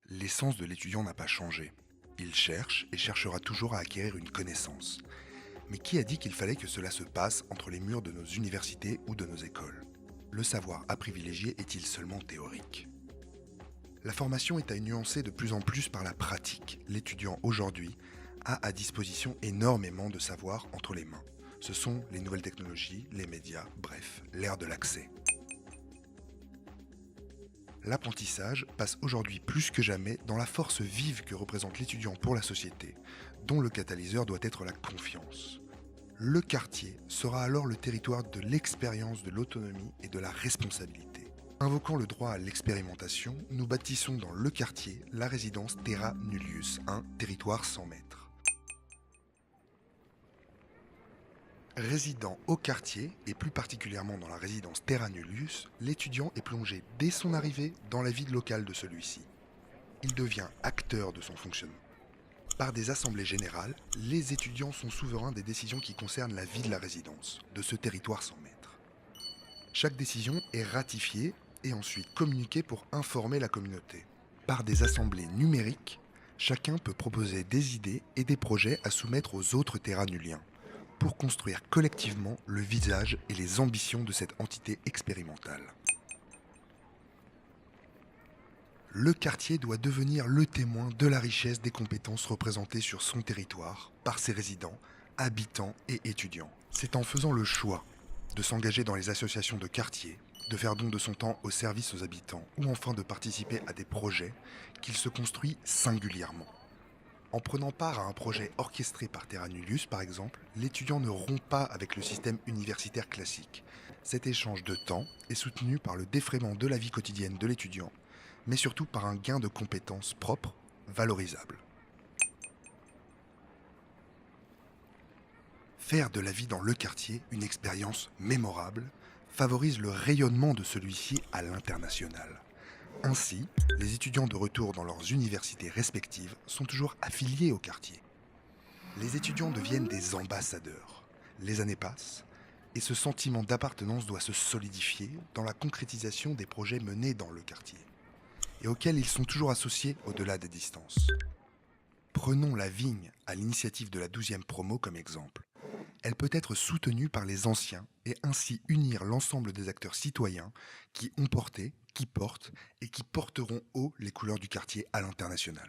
L'essence de l'étudiant n'a pas changé. Il cherche et cherchera toujours à acquérir une connaissance. Mais qui a dit qu'il fallait que cela se passe entre les murs de nos universités ou de nos écoles? Le savoir à privilégier est-il seulement théorique? La formation est à nuancer de plus en plus par la pratique. L'étudiant aujourd'hui a à disposition énormément de savoir entre les mains. Ce sont les nouvelles technologies, les médias, bref, l'ère de l'accès. L'apprentissage passe aujourd'hui plus que jamais dans la force vive que représente l'étudiant pour la société, dont le catalyseur doit être la confiance. Le quartier sera alors le territoire de l'expérience, de l'autonomie et de la responsabilité. Invoquant le droit à l'expérimentation, nous bâtissons dans le quartier la résidence Terra Nullius, un territoire sans maître. Résidant au quartier, et plus particulièrement dans la résidence Terra Nullius, l'étudiant est plongé dès son arrivée dans la vie locale de celui-ci. Il devient acteur de son fonctionnement. Par des assemblées générales, les étudiants sont souverains des décisions qui concernent la vie de la résidence, de ce territoire sans maître. Chaque décision est ratifiée et ensuite communiquée pour informer la communauté. Par des assemblées numériques, chacun peut proposer des idées et des projets à soumettre aux autres terranuliens, pour construire collectivement le visage et les ambitions de cette entité expérimentale. Le quartier doit devenir le témoin de la richesse des compétences représentées sur son territoire par ses résidents, habitants et étudiants. C'est en faisant le choix de s'engager dans les associations de quartier, de faire don de son temps au service aux habitants ou enfin de participer à des projets qu'il se construit singulièrement. En prenant part à un projet orchestré par Terra Nullius, par exemple, l'étudiant ne rompt pas avec le système universitaire classique. Cet échange de temps est soutenu par le défraiement de la vie quotidienne de l'étudiant, mais surtout par un gain de compétences propres, valorisables. Faire de la vie dans le quartier une expérience mémorable favorise le rayonnement de celui-ci à l'international. Ainsi, les étudiants de retour dans leurs universités respectives sont toujours affiliés au quartier. Les étudiants deviennent des ambassadeurs. Les années passent et ce sentiment d'appartenance doit se solidifier dans la concrétisation des projets menés dans le quartier et auxquels ils sont toujours associés au-delà des distances. Prenons la vigne à l'initiative de la 12e promo comme exemple. Elle peut être soutenue par les anciens et ainsi unir l'ensemble des acteurs citoyens qui ont porté, qui portent et qui porteront haut les couleurs du quartier à l'international.